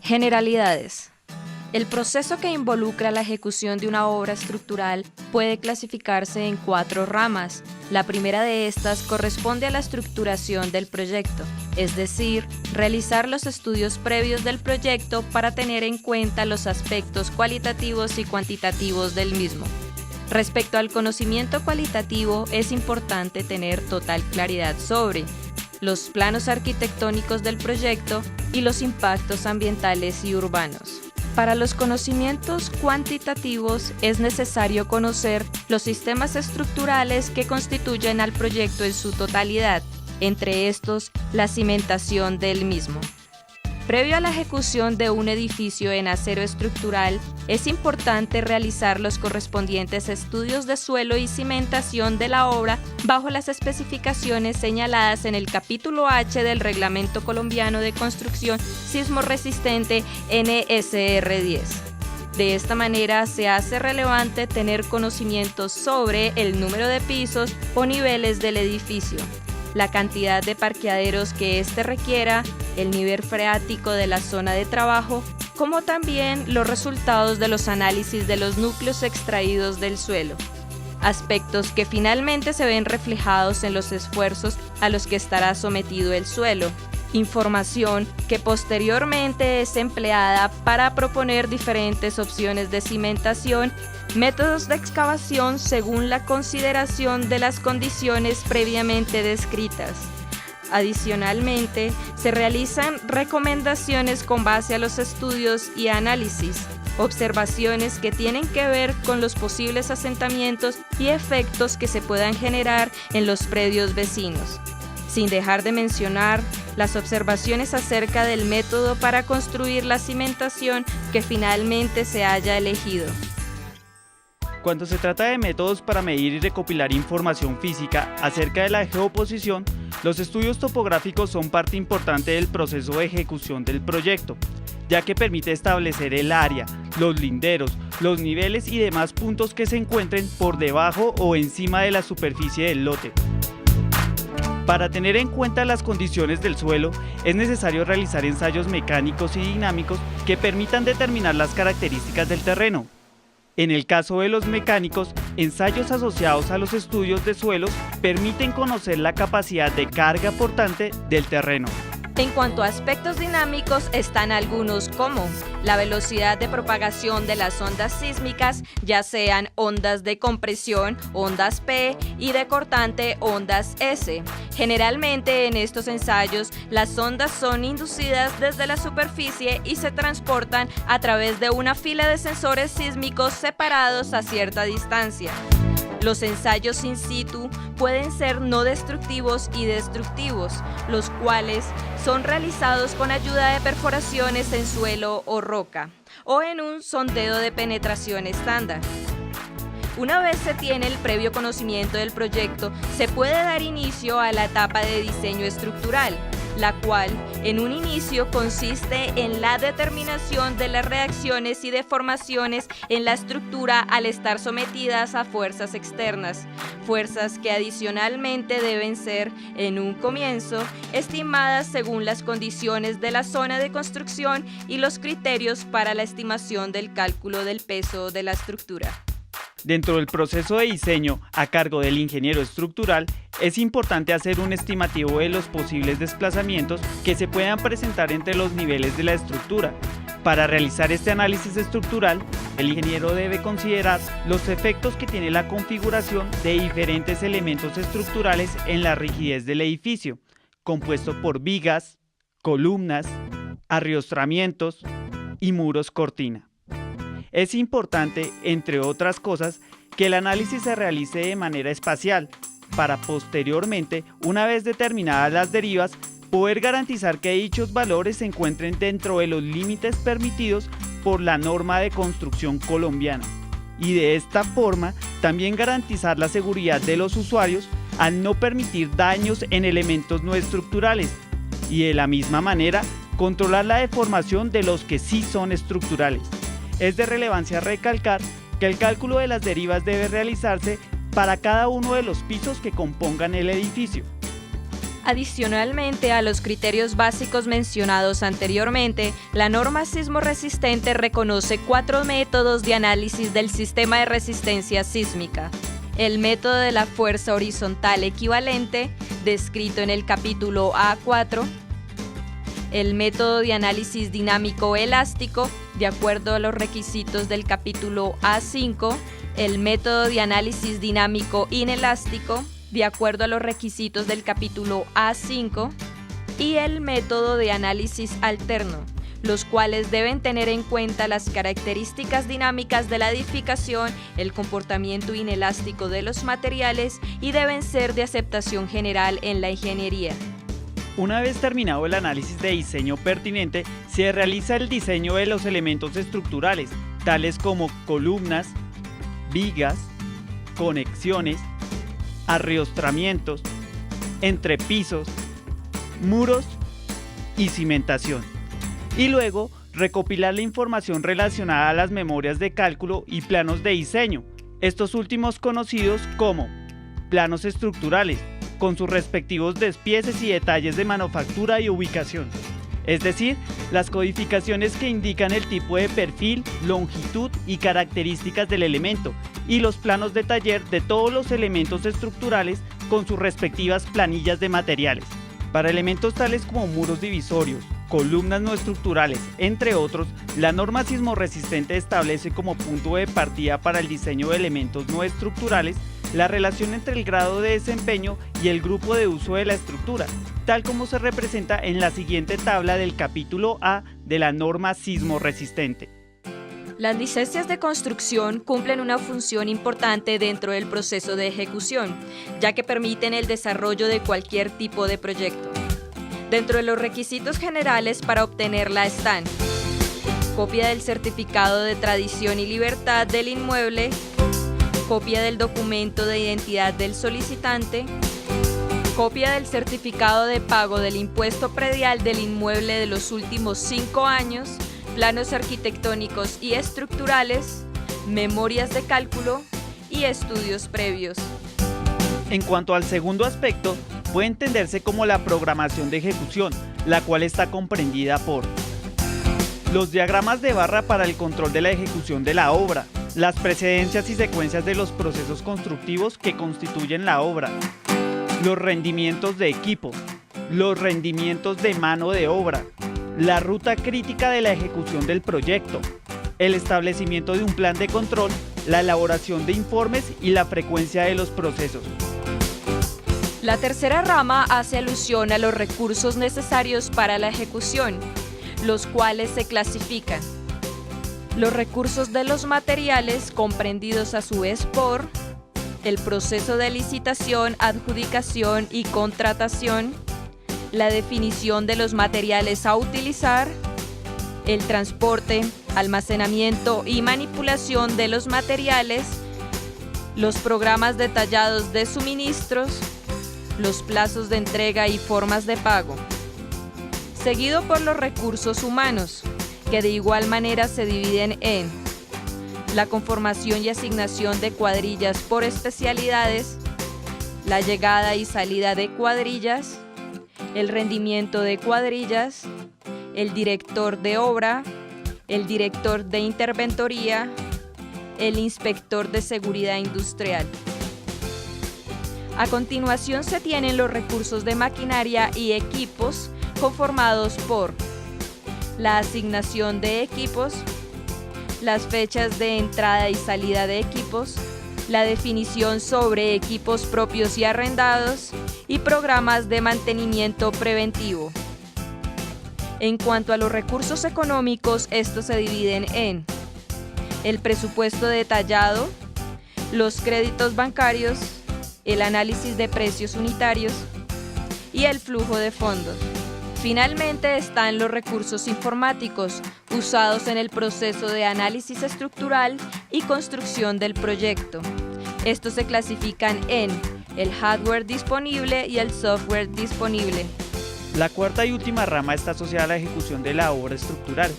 Generalidades. El proceso que involucra la ejecución de una obra estructural puede clasificarse en 4 ramas. La primera de estas corresponde a la estructuración del proyecto, es decir, realizar los estudios previos del proyecto para tener en cuenta los aspectos cualitativos y cuantitativos del mismo. Respecto al conocimiento cualitativo, es importante tener total claridad sobre los planos arquitectónicos del proyecto y los impactos ambientales y urbanos. Para los conocimientos cuantitativos es necesario conocer los sistemas estructurales que constituyen al proyecto en su totalidad, entre estos la cimentación del mismo. Previo a la ejecución de un edificio en acero estructural, es importante realizar los correspondientes estudios de suelo y cimentación de la obra bajo las especificaciones señaladas en el capítulo H del Reglamento Colombiano de Construcción Sismorresistente NSR 10. De esta manera se hace relevante tener conocimientos sobre el número de pisos o niveles del edificio, la cantidad de parqueaderos que éste requiera, el nivel freático de la zona de trabajo, como también los resultados de los análisis de los núcleos extraídos del suelo, aspectos que finalmente se ven reflejados en los esfuerzos a los que estará sometido el suelo, información que posteriormente es empleada para proponer diferentes opciones de cimentación, métodos de excavación según la consideración de las condiciones previamente descritas. Adicionalmente, se realizan recomendaciones con base a los estudios y análisis, observaciones que tienen que ver con los posibles asentamientos y efectos que se puedan generar en los predios vecinos, sin dejar de mencionar las observaciones acerca del método para construir la cimentación que finalmente se haya elegido. Cuando se trata de métodos para medir y recopilar información física acerca de la geoposición, los estudios topográficos son parte importante del proceso de ejecución del proyecto, ya que permite establecer el área, los linderos, los niveles y demás puntos que se encuentren por debajo o encima de la superficie del lote. Para tener en cuenta las condiciones del suelo, es necesario realizar ensayos mecánicos y dinámicos que permitan determinar las características del terreno. En el caso de los mecánicos, ensayos asociados a los estudios de suelos permiten conocer la capacidad de carga portante del terreno. En cuanto a aspectos dinámicos, están algunos como la velocidad de propagación de las ondas sísmicas, ya sean ondas de compresión, ondas P, y de cortante, ondas S. Generalmente en estos ensayos, las ondas son inducidas desde la superficie y se transportan a través de una fila de sensores sísmicos separados a cierta distancia. Los ensayos in situ pueden ser no destructivos y destructivos, los cuales son realizados con ayuda de perforaciones en suelo o roca, o en un sondeo de penetración estándar. Una vez se tiene el previo conocimiento del proyecto, se puede dar inicio a la etapa de diseño estructural, la cual en un inicio consiste en la determinación de las reacciones y deformaciones en la estructura al estar sometidas a fuerzas externas, fuerzas que adicionalmente deben ser, en un comienzo, estimadas según las condiciones de la zona de construcción y los criterios para la estimación del cálculo del peso de la estructura. Dentro del proceso de diseño a cargo del ingeniero estructural, es importante hacer un estimativo de los posibles desplazamientos que se puedan presentar entre los niveles de la estructura. Para realizar este análisis estructural, el ingeniero debe considerar los efectos que tiene la configuración de diferentes elementos estructurales en la rigidez del edificio, compuesto por vigas, columnas, arriostramientos y muros cortina. Es importante, entre otras cosas, que el análisis se realice de manera espacial, para posteriormente, una vez determinadas las derivas, poder garantizar que dichos valores se encuentren dentro de los límites permitidos por la norma de construcción colombiana, y de esta forma también garantizar la seguridad de los usuarios al no permitir daños en elementos no estructurales, y de la misma manera controlar la deformación de los que sí son estructurales. Es de relevancia recalcar que el cálculo de las derivas debe realizarse para cada uno de los pisos que compongan el edificio. Adicionalmente a los criterios básicos mencionados anteriormente, la norma sismo resistente reconoce 4 métodos de análisis del sistema de resistencia sísmica. El método de la fuerza horizontal equivalente, descrito en el capítulo A4, el método de análisis dinámico elástico, de acuerdo a los requisitos del capítulo A5, el método de análisis dinámico inelástico, de acuerdo a los requisitos del capítulo A5, y el método de análisis alterno, los cuales deben tener en cuenta las características dinámicas de la edificación, el comportamiento inelástico de los materiales y deben ser de aceptación general en la ingeniería. Una vez terminado el análisis de diseño pertinente, se realiza el diseño de los elementos estructurales, tales como columnas, vigas, conexiones, arriostramientos, entrepisos, muros y cimentación. Y luego recopilar la información relacionada a las memorias de cálculo y planos de diseño, estos últimos conocidos como planos estructurales, con sus respectivos despieces y detalles de manufactura y ubicación. Es decir, las codificaciones que indican el tipo de perfil, longitud y características del elemento, y los planos de taller de todos los elementos estructurales con sus respectivas planillas de materiales. Para elementos tales como muros divisorios, columnas no estructurales, entre otros, la norma sismo resistente establece como punto de partida para el diseño de elementos no estructurales la relación entre el grado de desempeño y el grupo de uso de la estructura, tal como se representa en la siguiente tabla del capítulo A de la norma sismo resistente. Las licencias de construcción cumplen una función importante dentro del proceso de ejecución, ya que permiten el desarrollo de cualquier tipo de proyecto. Dentro de los requisitos generales para obtenerla están: copia del certificado de tradición y libertad del inmueble, copia del documento de identidad del solicitante, copia del certificado de pago del impuesto predial del inmueble de los últimos 5 años, planos arquitectónicos y estructurales, memorias de cálculo y estudios previos. En cuanto al segundo aspecto, puede entenderse como la programación de ejecución, la cual está comprendida por los diagramas de barra para el control de la ejecución de la obra, las precedencias y secuencias de los procesos constructivos que constituyen la obra, los rendimientos de equipo, los rendimientos de mano de obra, la ruta crítica de la ejecución del proyecto, el establecimiento de un plan de control, la elaboración de informes y la frecuencia de los procesos. La tercera rama hace alusión a los recursos necesarios para la ejecución, los cuales se clasifican: los recursos de los materiales, comprendidos a su vez por el proceso de licitación, adjudicación y contratación, la definición de los materiales a utilizar, el transporte, almacenamiento y manipulación de los materiales, los programas detallados de suministros, los plazos de entrega y formas de pago. Seguido por los recursos humanos, que de igual manera se dividen en la conformación y asignación de cuadrillas por especialidades, la llegada y salida de cuadrillas, el rendimiento de cuadrillas, el director de obra, el director de interventoría, el inspector de seguridad industrial. A continuación se tienen los recursos de maquinaria y equipos, conformados por la asignación de equipos, las fechas de entrada y salida de equipos, la definición sobre equipos propios y arrendados y programas de mantenimiento preventivo. En cuanto a los recursos económicos, estos se dividen en el presupuesto detallado, los créditos bancarios, el análisis de precios unitarios y el flujo de fondos. Finalmente están los recursos informáticos usados en el proceso de análisis estructural y construcción del proyecto. Estos se clasifican en el hardware disponible y el software disponible. La cuarta y última rama está asociada a la ejecución de la obra estructural.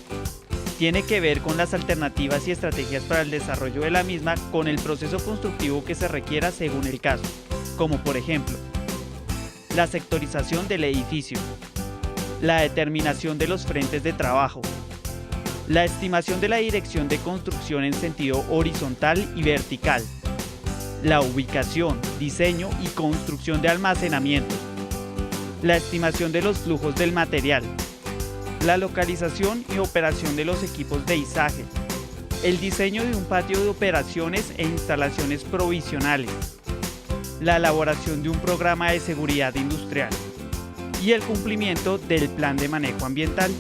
Tiene que ver con las alternativas y estrategias para el desarrollo de la misma con el proceso constructivo que se requiera según el caso, como por ejemplo, la sectorización del edificio, la determinación de los frentes de trabajo, la estimación de la dirección de construcción en sentido horizontal y vertical, la ubicación, diseño y construcción de almacenamiento, la estimación de los flujos del material, la localización y operación de los equipos de izaje, el diseño de un patio de operaciones e instalaciones provisionales, la elaboración de un programa de seguridad industrial y el cumplimiento del plan de manejo ambiental.